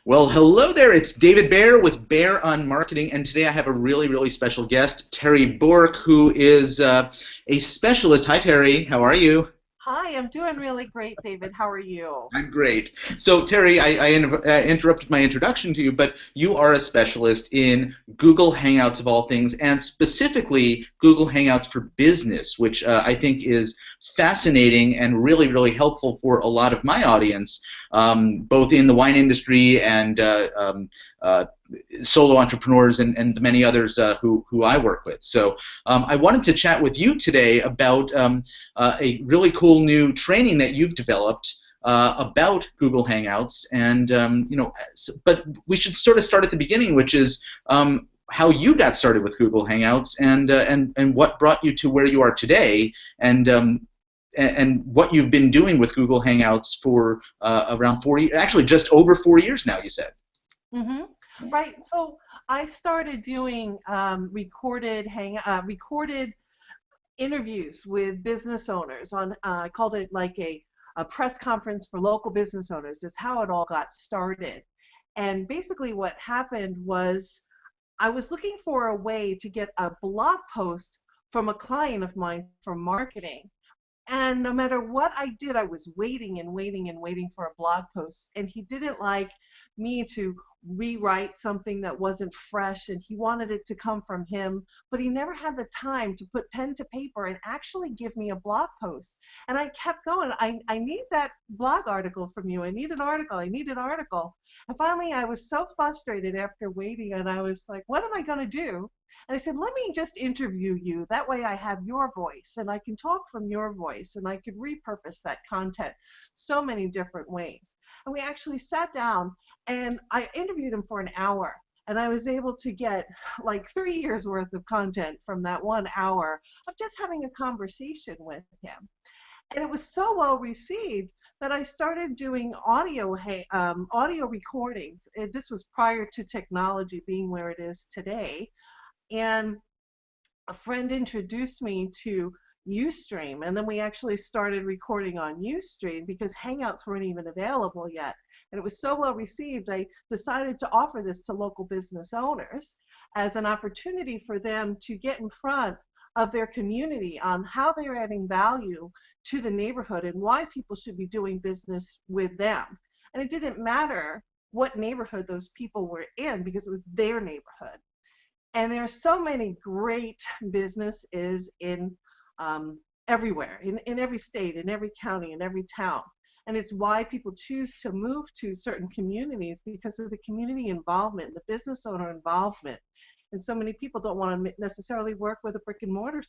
Well, hello there. It's David Bear with Bear on Marketing, and today I have a really, really special guest, Terri Bork, who is a specialist. Hi, Terri. How are you? Hi, I'm doing really great, David. How are you? I'm great. So, Terri, I interrupted my introduction to you, but you are a specialist in Google Hangouts of all things, and specifically Google Hangouts for Business, which I think is fascinating and really, really helpful for a lot of my audience, both in the wine industry and solo entrepreneurs and the many others who I work with. So I wanted to chat with you today about a really cool new training that you've developed about Google Hangouts, and but we should sort of start at the beginning, which is how you got started with Google Hangouts and what brought you to where you are today, and what you've been doing with Google Hangouts for around 40, actually just over 4 years now, you said. Right. So I started doing recorded interviews with business owners on. I called it like a press conference for local business owners. Is how it all got started. And basically, what happened was I was looking for a way to get a blog post from a client of mine for marketing. And no matter what I did, I was waiting and waiting and waiting for a blog post. And he didn't like me to rewrite something that wasn't fresh, and he wanted it to come from him, but he never had the time to put pen to paper and actually give me a blog post. And I kept going, I need that blog article from you. I need an article. I need an article. And finally, I was so frustrated after waiting, and I was like, what am I going to do? And I said, let me just interview you. That way I have your voice, and I can talk from your voice, and I could repurpose that content so many different ways. And we actually sat down, and I interviewed him for an hour. And I was able to get like 3 years worth of content from that 1 hour of just having a conversation with him. And it was so well received that I started doing audio recordings. This was prior to technology being where it is today. And a friend introduced me to Ustream, and then we actually started recording on Ustream because Hangouts weren't even available yet. And it was so well received, I decided to offer this to local business owners as an opportunity for them to get in front of their community on how they're adding value to the neighborhood and why people should be doing business with them. And it didn't matter what neighborhood those people were in because it was their neighborhood. And there are so many great businesses in everywhere, in every state, in every county, in every town. And it's why people choose to move to certain communities because of the community involvement, the business owner involvement. And so many people don't want to necessarily work with a brick and mortar,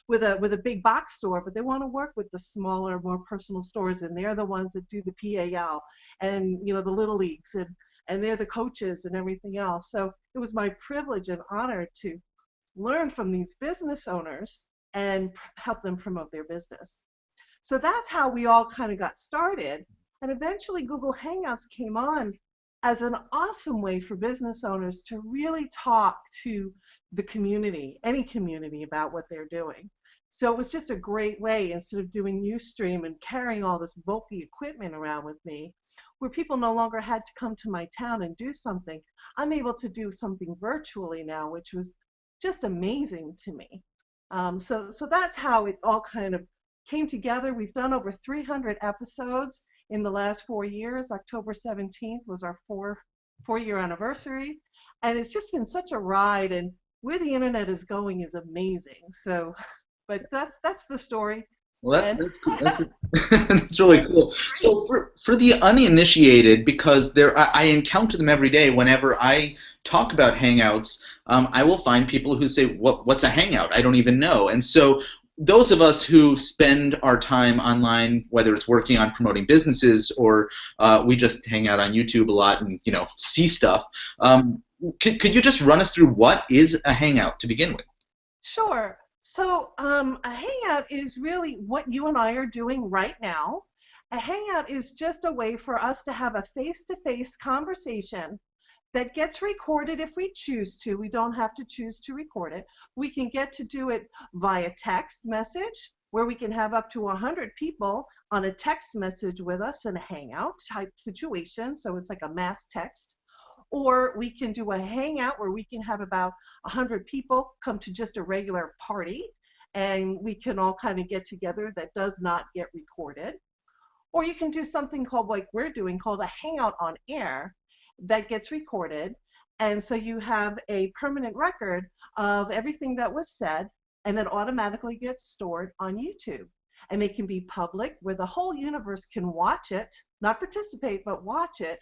with a big box store, but they want to work with the smaller, more personal stores, and they're the ones that do the PAL and the little leagues, and they're the coaches and everything else. So it was my privilege and honor to learn from these business owners and help them promote their business. So that's how we all kind of got started. And eventually Google Hangouts came on as an awesome way for business owners to really talk to the community, any community, about what they're doing. So it was just a great way, instead of doing Ustream and carrying all this bulky equipment around with me, where people no longer had to come to my town and do something. I'm able to do something virtually now, which was just amazing to me. So that's how it all kind of came together. We've done over 300 episodes in the last 4 years. October 17th was our four-year anniversary. And it's just been such a ride, and where the internet is going is amazing. So, but that's the story. Well, And that's cool. That's really cool. So for the uninitiated, because I encounter them every day whenever I talk about Hangouts, I will find people who say, "What's a Hangout? I don't even know." And so those of us who spend our time online, whether it's working on promoting businesses or we just hang out on YouTube a lot and see stuff, could you just run us through what is a Hangout to begin with? sure. So a hangout is really what you and I are doing right now. A hangout is just a way for us to have a face-to-face conversation that gets recorded if we choose to. We don't have to choose to record it. We can get to do it via text message, where we can have up to 100 people on a text message with us in a hangout type situation. So it's like a mass text. Or we can do a hangout where we can have about 100 people come to just a regular party, and we can all kind of get together that does not get recorded. Or you can do something called, like we're doing, called a hangout on air that gets recorded. And so you have a permanent record of everything that was said, and it automatically gets stored on YouTube. And they can be public where the whole universe can watch it, not participate, but watch it,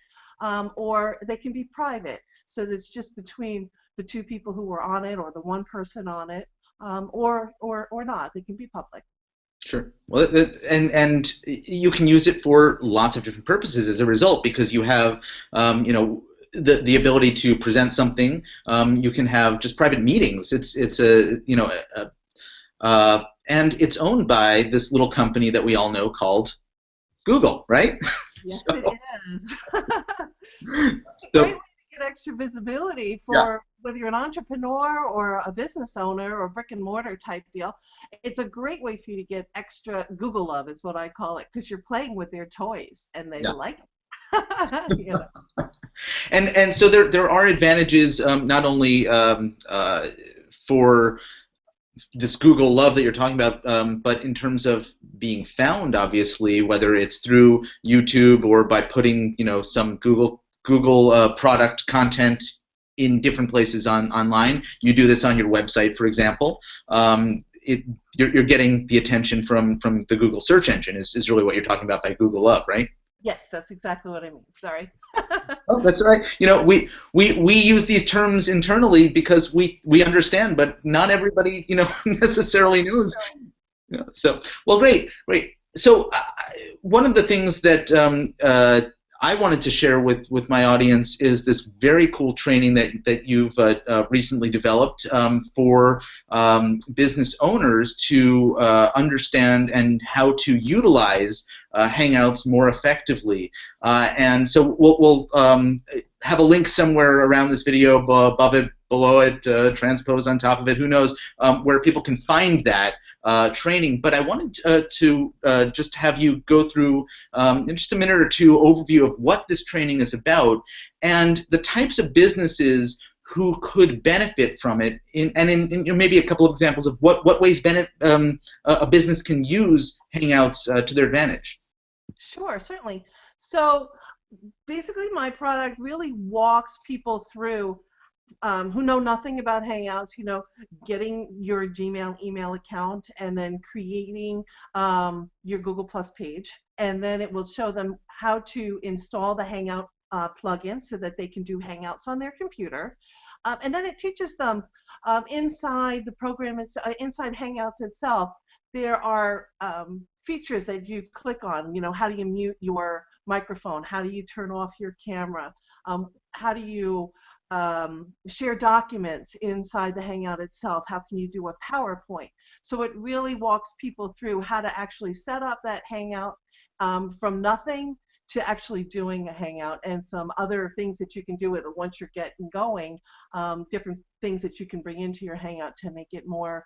or they can be private. So that it's just between the two people who were on it or the one person on it, or not. They can be public. Sure. Well, and you can use it for lots of different purposes as a result, because you have, the ability to present something. You can have just private meetings. It's and it's owned by this little company that we all know called Google, right? Yes, So, it is. It's a so great way to get extra visibility for whether you're an entrepreneur or a business owner or brick and mortar type deal. It's a great way for you to get extra Google love, is what I call it, because you're playing with their toys and they like it. You know. And so there are advantages, not only for this Google love that you're talking about, but in terms of being found, obviously, whether it's through YouTube or by putting some Google product content in different places online. You do this on your website, for example. You're getting the attention from the Google search engine is really what you're talking about by Google love, right? Yes, that's exactly what I mean. Sorry. Oh, that's all right. We use these terms internally because we understand, but not everybody necessarily knows. So, well, great. So, one of the things that I wanted to share with my audience is this very cool training that you've recently developed for business owners to understand and how to utilize Hangouts more effectively. And so we'll have a link somewhere around this video, above it, below it, transpose on top of it, who knows, where people can find that training. But I wanted to just have you go through in just a minute or two overview of what this training is about and the types of businesses who could benefit from it, and maybe a couple of examples of what ways a business can use Hangouts to their advantage. Sure, certainly. So basically my product really walks people through who know nothing about Hangouts, getting your Gmail email account and then creating your Google Plus page, and then it will show them how to install the Hangout plugin so that they can do Hangouts on their computer. And then it teaches them inside the program, inside Hangouts itself, there are features that you click on. How do you mute your microphone? How do you turn off your camera? How do you share documents inside the Hangout itself? How can you do a PowerPoint? So it really walks people through how to actually set up that Hangout from nothing to actually doing a Hangout, and some other things that you can do with it once you're getting going, different things that you can bring into your Hangout to make it more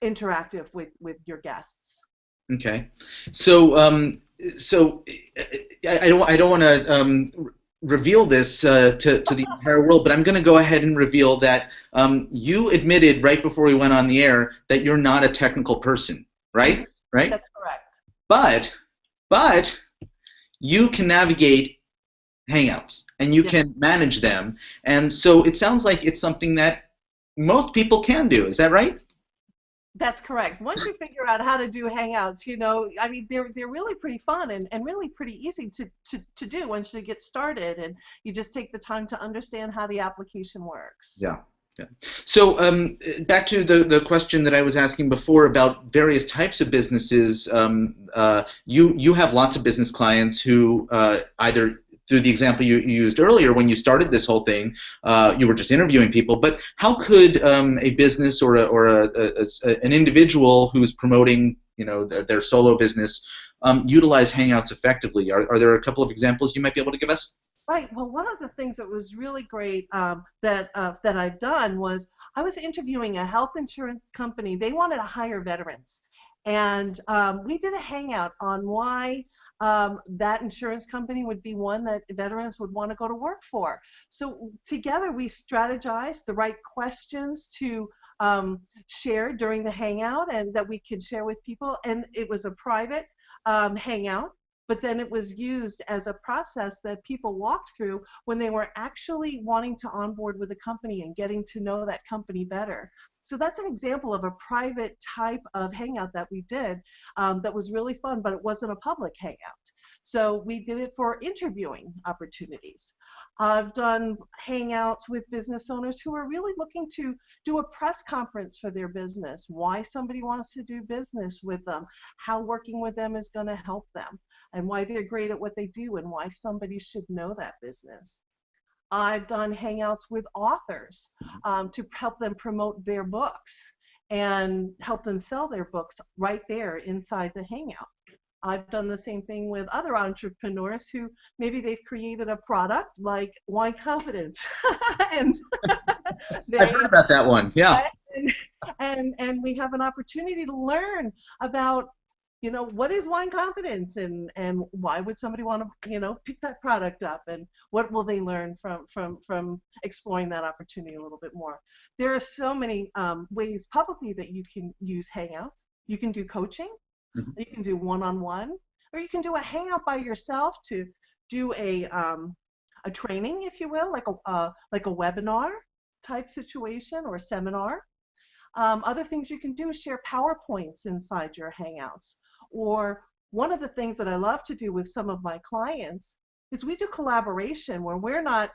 interactive with your guests. Okay, so I don't want to reveal this to the entire world, but I'm going to go ahead and reveal that you admitted right before we went on the air that you're not a technical person, right? Right? That's correct. But you can navigate Hangouts and you can manage them, and so it sounds like it's something that most people can do. Is that right? That's correct. Once you figure out how to do Hangouts, I mean, they're really pretty fun and really pretty easy to do once you get started, and you just take the time to understand how the application works. Yeah. So back to the question that I was asking before about various types of businesses. You have lots of business clients who either through the example you used earlier when you started this whole thing, you were just interviewing people. But how could a business or an individual who's promoting their solo business utilize Hangouts effectively? Are there a couple of examples you might be able to give us? Right. Well, one of the things that was really great that I've done was I was interviewing a health insurance company. They wanted to hire veterans, and we did a Hangout on why that insurance company would be one that veterans would want to go to work for. So together we strategized the right questions to share during the hangout and that we could share with people. And it was a private hangout, but then it was used as a process that people walked through when they were actually wanting to onboard with a company and getting to know that company better. So that's an example of a private type of hangout that we did that was really fun, but it wasn't a public hangout. So we did it for interviewing opportunities. I've done hangouts with business owners who are really looking to do a press conference for their business, why somebody wants to do business with them, how working with them is going to help them, and why they're great at what they do, and why somebody should know that business. I've done hangouts with authors to help them promote their books and help them sell their books right there inside the hangout. I've done the same thing with other entrepreneurs who maybe they've created a product like Wine Confidence, and I've heard about that one. Yeah. And we have an opportunity to learn about, you know, what is Wine Confidence, and why would somebody want to, you know, pick that product up, and what will they learn from exploring that opportunity a little bit more. There are so many ways publicly that you can use Hangouts. You can do coaching. You can do one-on-one, or you can do a hangout by yourself to do a training, if you will, like a webinar type situation or seminar. Other things you can do is share PowerPoints inside your hangouts. Or one of the things that I love to do with some of my clients is we do collaboration where we're not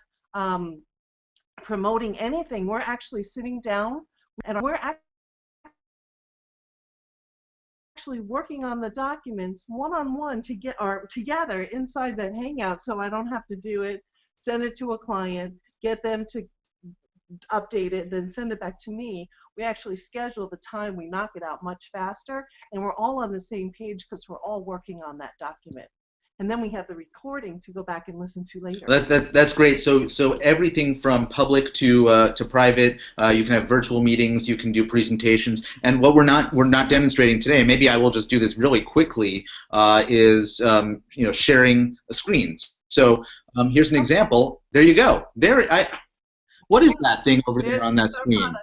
promoting anything. We're actually sitting down and we're actually working on the documents one-on-one to get together inside that hangout, so I don't have to do it, send it to a client, get them to update it, then send it back to me. We actually schedule the time, we knock it out much faster, and we're all on the same page because we're all working on that document. And then we have the recording to go back and listen to later. That's great. So everything from public to private. You can have virtual meetings. You can do presentations. And what we're not demonstrating today. Maybe I will just do this really quickly. Is you know, sharing a screen. So here's an example. There you go. What is that thing over there on that screen?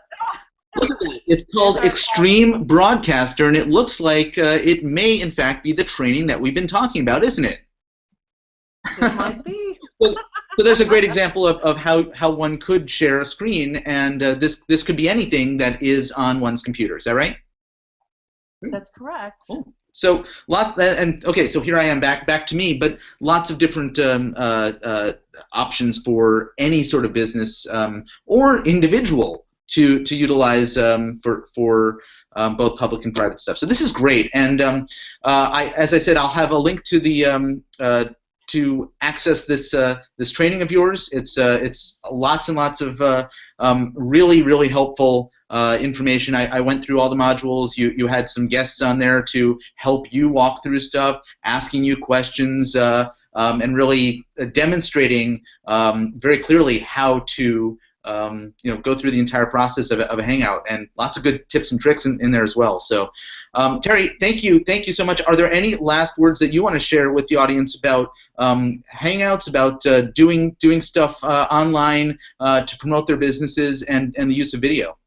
Look at that. It's called Extreme Broadcaster, and it looks like it may, in fact, be the training that we've been talking about, isn't it? It might be. So there's a great example of how one could share a screen, and this could be anything that is on one's computer. Is that right? That's correct. Cool. So okay, so here I am back to me, but lots of different options for any sort of business or individual to utilize for both public and private stuff. So this is great, and as I said, I'll have a link to the to access this this training of yours. It's lots and lots of really helpful information. I went through all the modules. You had some guests on there to help you walk through stuff, asking you questions, and really demonstrating very clearly how to you know, go through the entire process of a hangout, and lots of good tips and tricks in there as well. So, Terri, thank you so much. Are there any last words that you want to share with the audience about hangouts, about doing stuff online to promote their businesses, and the use of video?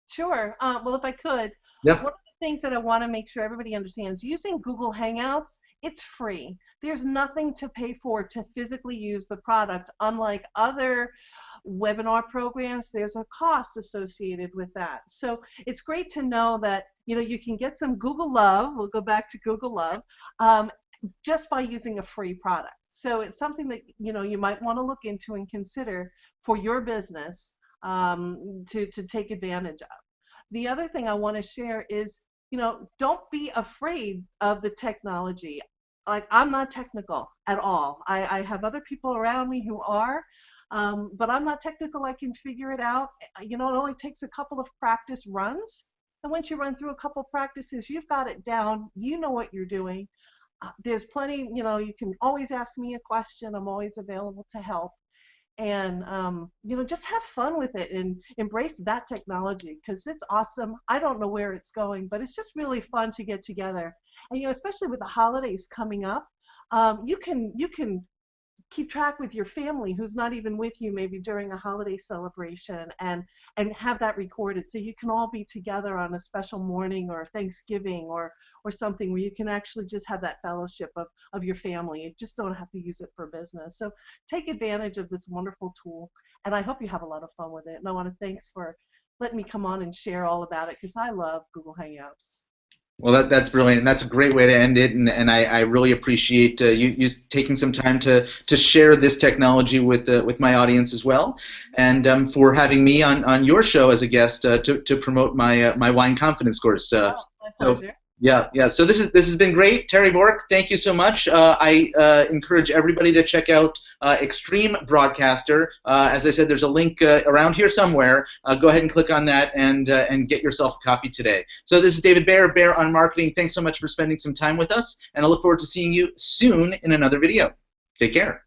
Sure. Well, if I could, Yep. one of the things that I want to make sure everybody understands, using Google Hangouts, it's free. There's nothing to pay for to physically use the product. Unlike other webinar programs, there's a cost associated with that. So it's great to know that, you know, you can get some Google love. We'll go back to Google love just by using a free product. So it's something that, you know, you might want to look into and consider for your business to take advantage of. The other thing I want to share is, you know, don't be afraid of the technology. Like, I'm not technical at all. I have other people around me who are, but I'm not technical. I can figure it out. You know, it only takes a couple of practice runs, and once you run through a couple practices, you've got it down. You know what you're doing. There's plenty, you know, you can always ask me a question. I'm always available to help. And you know, just have fun with it and embrace that technology, because it's awesome. I don't know where it's going, but it's just really fun to get together. And you know, especially with the holidays coming up, You can keep track with your family who's not even with you maybe during a holiday celebration, and have that recorded so you can all be together on a special morning or Thanksgiving or something where you can actually just have that fellowship of your family. You just don't have to use it for business. So take advantage of this wonderful tool, and I hope you have a lot of fun with it. And I want to thanks for letting me come on and share all about it, because I love Google Hangouts. Well, that's brilliant, and that's a great way to end it. And I really appreciate you taking some time to share this technology with my audience as well, and for having me on your show as a guest to promote my wine confidence course. My So pleasure. yeah. So this has been great, Terri Bork. Thank you so much. I encourage everybody to check out Extreme Broadcaster. As I said, there's a link around here somewhere. Go ahead and click on that and get yourself a copy today. So this is David Bear, Bear on Marketing. Thanks so much for spending some time with us, and I look forward to seeing you soon in another video. Take care.